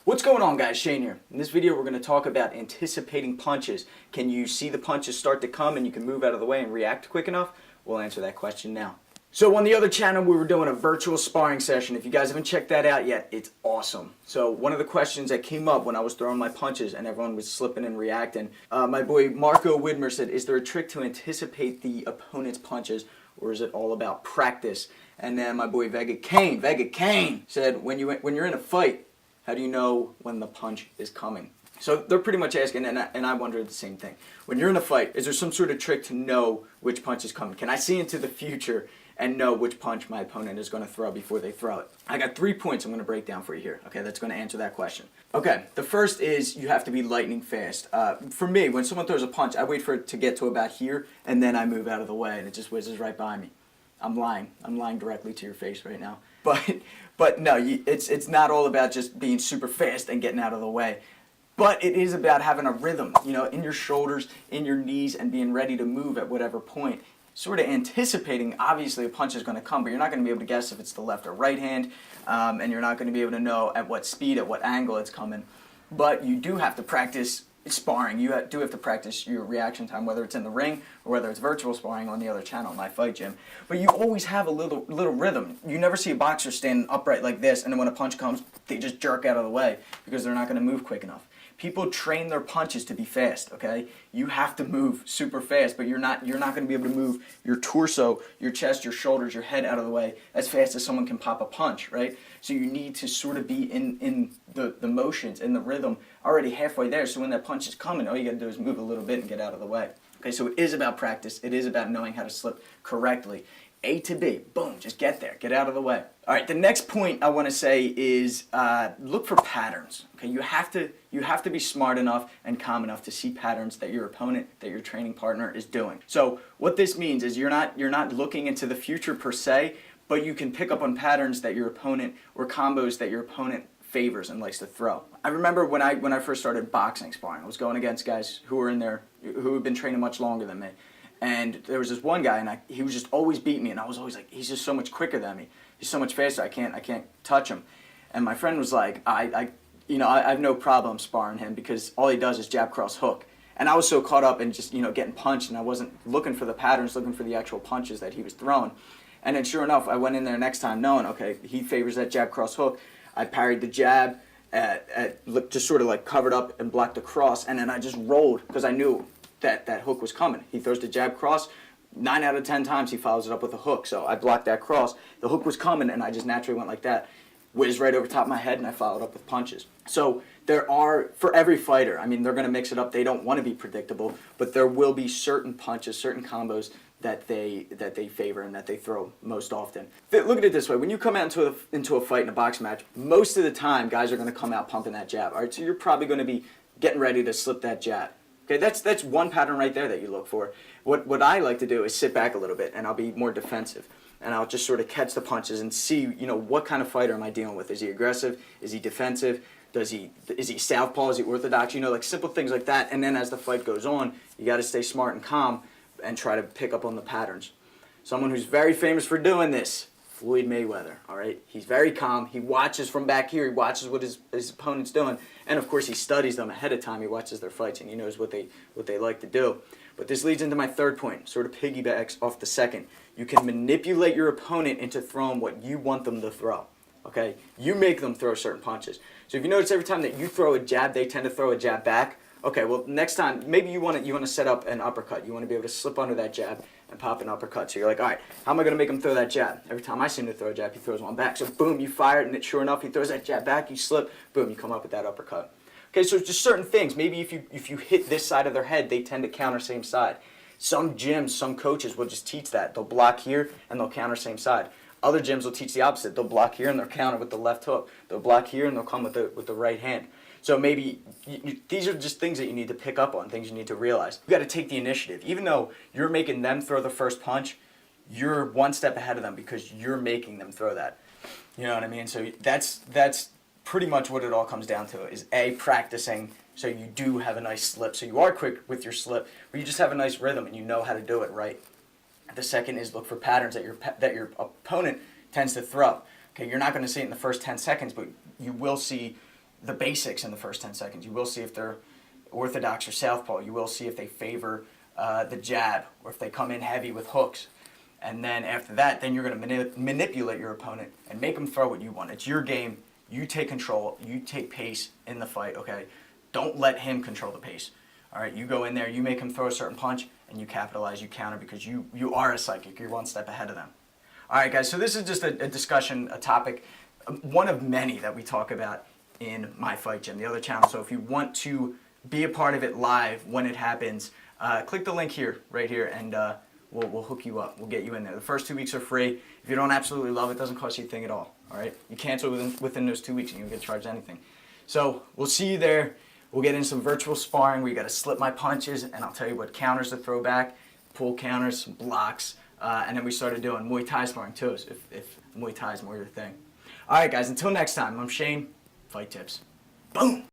What's going on, guys? Shane here. In this video we're going to talk about anticipating punches. Can you see the punches start to come and you can move out of the way and react quick enough? We'll answer that question now. So on the other channel we were doing a virtual sparring session. If you guys haven't checked that out yet, it's awesome. So one of the questions that came up when I was throwing my punches and everyone was slipping and reacting, my boy Marco Widmer said, is there a trick to anticipate the opponent's punches, or is it all about practice? And then my boy Vega Kane said, when you're in a fight, how do you know when the punch is coming? So they're pretty much asking, and I wondered the same thing. When you're in a fight, is there some sort of trick to know which punch is coming? Can I see into the future and know which punch my opponent is going to throw before they throw it? I got 3 points I'm going to break down for you here. Okay, that's going to answer that question. Okay, the first is you have to be lightning fast. For me, when someone throws a punch, I wait for it to get to about here, and then I move out of the way, and it just whizzes right by me. I'm lying. I'm lying directly to your face right now. But no, it's not all about just being super fast and getting out of the way. But it is about having a rhythm, you know, in your shoulders, in your knees, and being ready to move at whatever point. Sort of anticipating, obviously a punch is going to come, but you're not going to be able to guess if it's the left or right hand, and you're not going to be able to know at what speed, at what angle it's coming. But you do have to practice sparring. You do have to practice your reaction time, whether it's in the ring or whether it's virtual sparring on the other channel, My Fight Gym. But you always have a little rhythm. You never see a boxer stand upright like this, and then when a punch comes, they just jerk out of the way because they're not going to move quick enough. People train their punches to be fast, okay? You have to move super fast, but you're not going to be able to move your torso, your chest, your shoulders, your head out of the way as fast as someone can pop a punch, right? So you need to sort of be in the motions, in the rhythm, already halfway there, so when that punch is coming, all you got to do is move a little bit and get out of the way. Okay, so it is about practice. It is about knowing how to slip correctly. A to B, boom, just get there, get out of the way. All right, the next point I want to say is look for patterns. Okay, you have to be smart enough and calm enough to see patterns that your opponent, that your training partner is doing. So what this means is you're not looking into the future per se, but you can pick up on patterns that your opponent, or combos that your opponent favors and likes to throw. I remember when I first started boxing sparring, I was going against guys who were in there who had been training much longer than me. And there was this one guy, and he was just always beating me, and I was always like, he's just so much quicker than me. He's so much faster. I can't touch him. And my friend was like, I have no problem sparring him because all he does is jab, cross, hook. And I was so caught up in just getting punched, and I wasn't looking for the patterns, looking for the actual punches that he was throwing. And then sure enough, I went in there next time knowing, okay, he favors that jab, cross, hook. I parried the jab, just sort of like covered up and blocked the cross, and then I just rolled because I knew that hook was coming. He throws the jab cross, 9 out of 10 times he follows it up with a hook. So I blocked that cross. The hook was coming, and I just naturally went like that. Whizzed right over top of my head, and I followed up with punches. So there are, for every fighter, I mean, they're going to mix it up. They don't want to be predictable, but there will be certain punches, certain combos that they favor and that they throw most often. Look at it this way. When you come out into a fight in a boxing match, most of the time guys are going to come out pumping that jab. All right, so you're probably going to be getting ready to slip that jab. Okay, that's one pattern right there that you look for. What I like to do is sit back a little bit, and I'll be more defensive, and I'll just sort of catch the punches and see, what kind of fighter am I dealing with? Is he aggressive? Is he defensive? Is he southpaw? Is he orthodox? Like simple things like that. And then as the fight goes on, you got to stay smart and calm and try to pick up on the patterns. Someone who's very famous for doing this, Floyd Mayweather, all right? He's very calm. He watches from back here. He watches what his opponent's doing. And, of course, he studies them ahead of time. He watches their fights, and he knows what they like to do. But this leads into my third point, sort of piggybacks off the second. You can manipulate your opponent into throwing what you want them to throw, okay? You make them throw certain punches. So if you notice every time that you throw a jab, they tend to throw a jab back. Okay, well, next time, maybe you want to set up an uppercut. You want to be able to slip under that jab and pop an uppercut. So you're like, all right, how am I going to make him throw that jab? Every time I seem to throw a jab, he throws one back. So boom, you fire it, and sure enough, he throws that jab back, you slip, boom, you come up with that uppercut. Okay, so just certain things. Maybe if you hit this side of their head, they tend to counter same side. Some gyms, some coaches will just teach that. They'll block here, and they'll counter same side. Other gyms will teach the opposite. They'll block here, and they'll counter with the left hook. They'll block here, and they'll come with the right hand. So maybe these are just things that you need to pick up on, things you need to realize. You got to take the initiative. Even though you're making them throw the first punch, you're one step ahead of them because you're making them throw that. You know what I mean? So that's pretty much what it all comes down to, is A, practicing so you do have a nice slip. So you are quick with your slip, but you just have a nice rhythm and you know how to do it right. The second is look for patterns that your opponent tends to throw. Okay, you're not going to see it in the first 10 seconds, but you will see the basics in the first 10 seconds. You will see if they're orthodox or southpaw. You will see if they favor the jab or if they come in heavy with hooks. And then after that, then you're going to manipulate your opponent and make them throw what you want. It's your game. You take control. You take pace in the fight, okay? Don't let him control the pace. All right, you go in there, you make him throw a certain punch, and you capitalize, you counter, because you are a psychic. You're one step ahead of them. All right, guys, so this is just a discussion, a topic, one of many that we talk about in my fight gym, the other channel. So if you want to be a part of it live when it happens, click the link here, right here, and we'll hook you up. We'll get you in there. The first 2 weeks are free. If you don't absolutely love it, it doesn't cost you a thing at all. All right, you cancel within those 2 weeks, and you don't get charged anything. So we'll see you there. We'll get in some virtual sparring where you got to slip my punches, and I'll tell you what counters to throw back, pull counters, some blocks, and then we started doing Muay Thai sparring too, if Muay Thai is more your thing. All right, guys, until next time, I'm Shane. Fight tips. Boom!